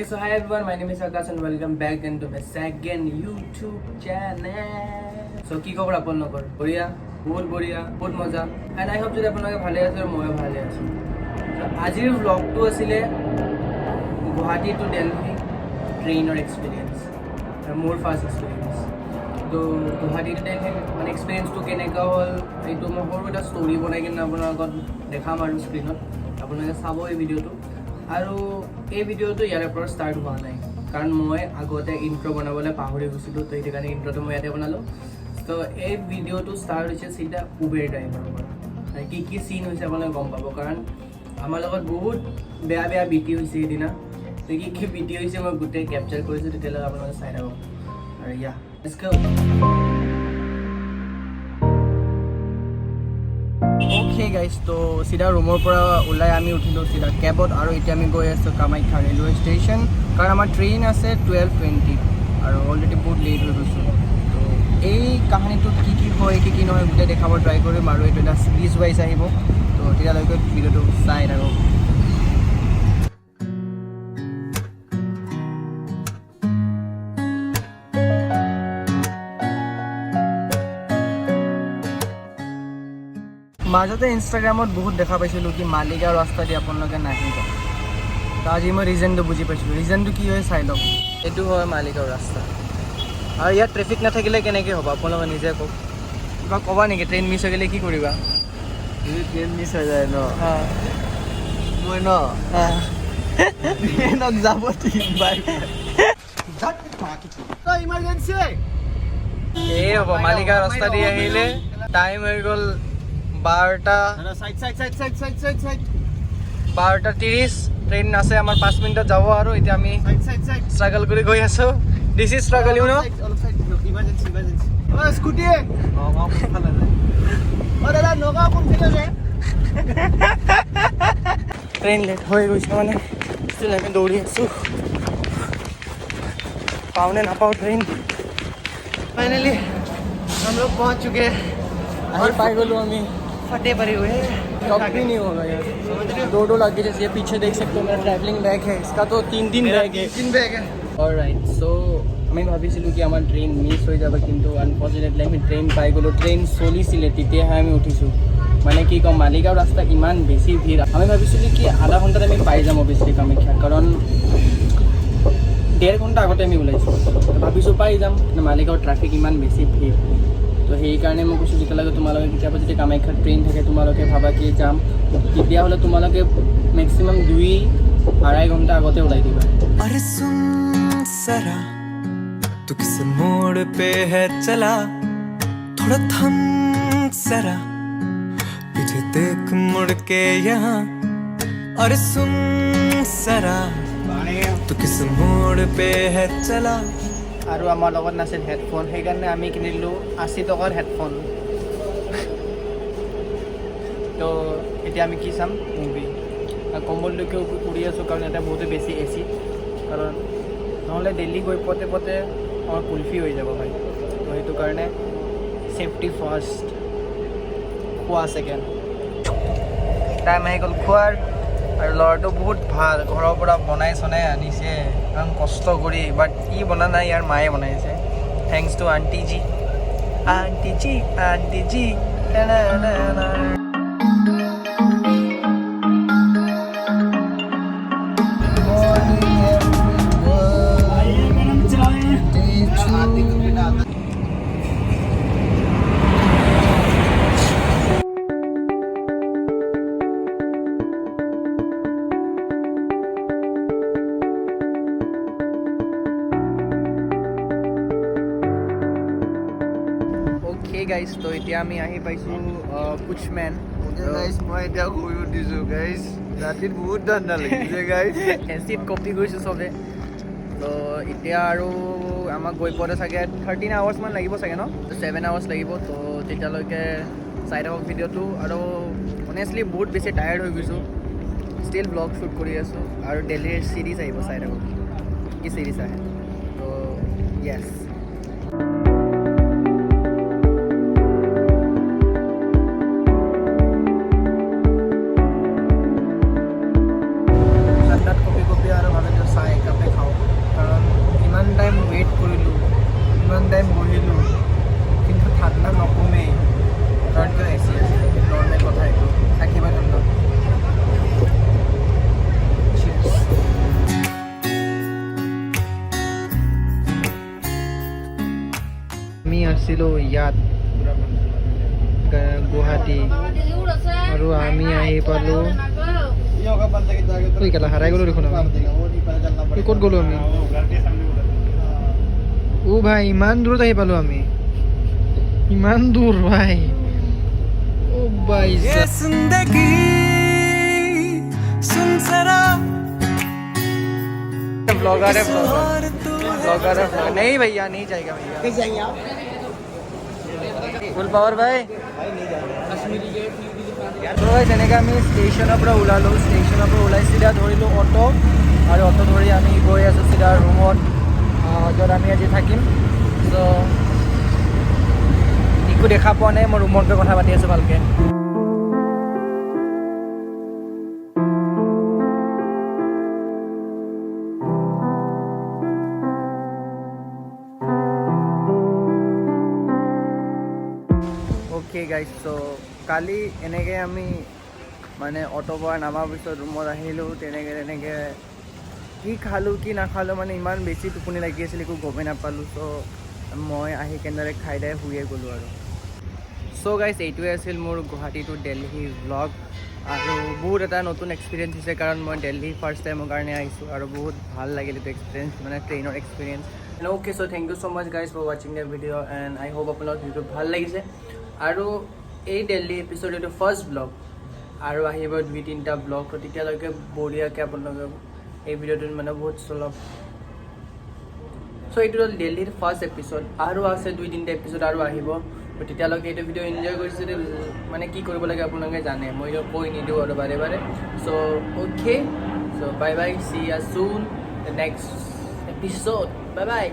Okay, so hi everyone, my name is Akash and welcome back into my second YouTube channel. So কি খবৰ আপোনালোকৰ? বঢ়িয়া, বহুত মজা। And I hope যে আপোনালোকে ভালে আছে আৰু ময়ো ভালে আছো। So আজিৰ vlogটো আছিলে গুৱাহাটী টু দিল্লী ট্ৰেইনৰ এক্সপিৰিয়েঞ্চ। মোৰ ফাৰ্ষ্ট এক্সপিৰিয়েঞ্চ। তো গুৱাহাটী টু দিল্লী মানে এক্সপিৰিয়েঞ্চটো কেনেকুৱা হ'ল এইটো মই সৰু এটা ষ্টৰি বনাই কিনে আপোনাৰ আগত দেখাম আৰু স্ক্ৰীণত। আপোনালোকে চাব এই ভিডিঅ'টো। আৰু এই ভিডিঅ'টো ইয়াৰ পৰা ষ্টাৰ্ট হোৱা নাই কাৰণ মই আগতে ইণ্ট্ৰ' বনাবলৈ পাহৰি গৈছিলোঁ, তো সেইটো কাৰণে ইণ্ট্ৰ'টো মই ইয়াতে বনালোঁ। তো এই ভিডিঅ'টো ষ্টাৰ্ট হৈছে চিধা উবেৰ ড্ৰাইভাৰৰ পৰা। কি চিন হৈছে আপোনালোকে গম পাব, কাৰণ আমাৰ লগত বহুত বেয়া বিটি হৈছে সেইদিনা। তো কি বিটি হৈছে মই গোটেই কেপচাৰ কৰিছোঁ, তেতিয়ালৈকে আপোনালোকে চাই থাকক। আৰু ইয়া লেটছ গো। অ'কে গাইজ, তো চিধা ৰুমৰ পৰা ওলাই আমি উঠিলোঁ চিধা কেবত, আৰু এতিয়া আমি গৈ আছোঁ কামাখ্যা ৰেলৱে ষ্টেচন, কাৰণ আমাৰ ট্ৰেইন আছে 12:20 আৰু অলৰেডি বহুত লেট হৈ গৈছোঁ। তো এই কাহিনীটোত কি হয় কি নহয় গোটেই দেখাব ট্ৰাই কৰিম, আৰু এইটো এটা চিৰিজ ৱাইজ আহিব। তো তেতিয়ালৈকে ভিডিঅ'টো চাই থাকক। মাজতে ইনষ্টাগ্ৰামত বহুত দেখা পাইছিলোঁ কি মালিগাঁও ৰাস্তা দি আপোনালোকে নাহিব। তো আজি মই ৰিজনটো বুজি পাইছিলোঁ। ৰিজনটো কি হয় চাই লওক। এইটো হয় মালিগাঁও ৰাস্তা, আৰু ইয়াত ট্ৰেফিক নাথাকিলে কেনেকৈ হ'ব আপোনালোকে নিজে কওক। কিবা ক'বা নেকি? ট্ৰেইন মিছ হৈ গ'লে কি কৰিবা? যদি ট্ৰেইন মিছ হৈ যায় ন, মই ট্ৰেইনত যাব ইমাৰ্জেঞ্চি এই হ'ব মালিগাঁও ৰাস্তা দি আহিলে টাইম হৈ গ'ল 12:30। ট্ৰেইন আছে আমাৰ 5 মিনিটত যাব, আৰু এতিয়া আমি ষ্ট্ৰাগল কৰি গৈ আছোঁ। This is struggle you know. Train late হৈ গৈছে মানে ষ্টিল আমি দৌৰি আছোঁ, পাওঁ নে নাপাওঁ ট্ৰেইন। ফাইনেলি हम लोग पहुंच चुके हैं, पाई गलू हमें फटे पड़े हुए हैं। कब भी नहीं होगा यार, दो लगे जैसे ये पीछे देख सकते हो मेरा ट्रैवलिंग बैग है, इसका तो तीन बैग है। অলৰাইট, চ' আমি ভাবিছিলোঁ কি আমাৰ ট্ৰেইন মিছ হৈ যাব, কিন্তু আনফৰ্চুনেটলি আমি ট্ৰেইন পাই গ'লোঁ। ট্ৰেইন চলিছিলে তেতিয়াহে আমি উঠিছোঁ। মানে কি ক'ম, মালিগাঁও ৰাস্তা ইমান বেছি ভিৰ। আমি ভাবিছিলোঁ কি আধা ঘণ্টাত আমি পাই যাম অৱশ্যে কামাখ্যা, কাৰণ 1.5 ঘণ্টা আগতে আমি ওলাইছোঁ। ভাবিছোঁ পাই যাম, কিন্তু মালিগাঁৱৰ ট্ৰাফিক ইমান বেছি ভিৰ। তো সেইকাৰণে মই কৈছোঁ যেতিয়ালৈকে তোমালোকে কেতিয়াবা যদি কামাখ্যাত ট্ৰেইন থাকে তোমালোকে ভাবা কি যাম, তেতিয়াহ'লে তোমালোকে মেক্সিমাম 2-2.5 ঘণ্টা আগতে ওলাই দিবা। अरे सुन जरा तू किस मोड़ पे है चला, थोड़ा थम जरा पीछे देख मुड़ के यहाँ। अरे सुन जरा तू किस मोड़ पे है चला। আৰু আমাৰ লগত নাছিল হেডফোন, সেইকাৰণে আমি কিনিলোঁ 80 টকাৰ হেডফোন। তো এতিয়া আমি কি চাম, মুভি। কম্বললৈকে উৰি আছোঁ কাৰণ ইয়াতে বহুতে বেছি AC, কাৰণ নহ'লে দিল্লী গৈ পতে আমাৰ কুলফি হৈ যাব ভাই। তো সেইটো কাৰণে ছেফটি ফাৰ্ষ্ট, খোৱা ছেকেণ্ড। টাইম আহি গ'ল খোৱাৰ, আৰু ল'ৰাটো বহুত ভাল, ঘৰৰ পৰা বনাই চনাই আনিছে ইমান কষ্ট কৰি, বাট ই বনা নাই, ইয়াৰ মায়ে বনাইছে। Thanks two aunty G. Guys, তো এতিয়া আমি আহি পাইছোঁ কুচমেন। মই এতিয়া শুই উঠিছোঁ গাইজ, ৰাতিত বহুত ঠাণ্ডা লাগিছে গাইজ। এচিড কপি গৈছোঁ চবে। তো এতিয়া আৰু আমাক গৈ পোৱাতে চাগে 13 আৱাৰ্ছমান লাগিব চাগে ন, 7 আৱাৰ্ছ লাগিব। তো তেতিয়ালৈকে চাই থাকক ভিডিঅ'টো। আৰু অনেষ্টলি বহুত বেছি টায়াৰ্ড হৈ গৈছোঁ, ষ্টিল ব্লগ শ্বুট কৰি আছোঁ। আৰু দিল্লীৰ চিৰিজ আহিব, চাই থাকক কি চিৰিজ আহে। তো য়েছ, কপি আৰু ভাবে চাই একাপে আছিলোঁ ইয়াত গুৱাহাটী আৰু আমি আহি পালোঁ কেলা হাৰাই গ'লোঁ দেখোন আমি ক'ত গ'লোঁ আমি ভাই ইমান দূৰত আহি পালোঁ আমি ইমান দূৰ ভাই ভাই ये जिंदगी सुन जरा ब्लॉगर है ब्लॉगर नहीं भैया नहीं जाएगा भैया फुल पावर भाई তো তেনেকৈ আমি ষ্টেচনৰ পৰা ওলালোঁ ষ্টেচনৰ পৰা ওলাই চিধা ধৰিলোঁ অটো আৰু অটো ধৰি আমি গৈ আছোঁ চিধা ৰুমত য'ত আমি আজি থাকিম চ' একো দেখা পোৱা নাই মই ৰুমত গৈ কথা পাতি আছোঁ ভালকৈ ओके गाइस सो काली এনেকৈ আমি মানে অটো পৰা নামাৰ পিছত ৰুমত আহিলোঁ তেনেকৈ কি খালোঁ কি নাখালোঁ মানে ইমান বেছি টোপনি লাগি আছিল একো গমেই নাপালোঁ চ' মই আহি কেনেদৰে খাই দাই শুয়ে গ'লোঁ আৰু চ' গাইছ এইটোৱে আছিল মোৰ গুৱাহাটী টু দিল্লী ব্লগ আৰু বহুত এটা নতুন এক্সপিৰিয়েঞ্চ হৈছে কাৰণ মই দিল্লী ফাৰ্ষ্ট টাইমৰ কাৰণে আহিছোঁ আৰু বহুত ভাল লাগিল এইটো এক্সপিৰিয়েঞ্চ মানে ট্ৰেইনৰ experience okay so' thank you so' much guys for ৱাচিং the video' and I hope আপোনালোকৰ ভিডিঅ'টো ভাল লাগিছে আৰু এই দিল্লী এপিছ'ড এইটো ফাৰ্ষ্ট ব্লগ আৰু আহিব 2-3টা ব্লগ তো তেতিয়ালৈকে বঢ়িয়াকৈ আপোনালোকে এই ভিডিঅ'টোত মানে বহুত চলক চ' এইটো হ'ল দিল্লীৰ ফাৰ্ষ্ট এপিছ'ড আৰু আছে 2-3টা এপিছ'ড আৰু আহিব তো তেতিয়ালৈকে এইটো ভিডিঅ' এনজয় কৰিছে মানে কি কৰিব লাগে আপোনালোকে জানে মই কৈ নিদিওঁ আৰু বাৰে বাৰে so' okay so' bye bye see you soon the next episode bye by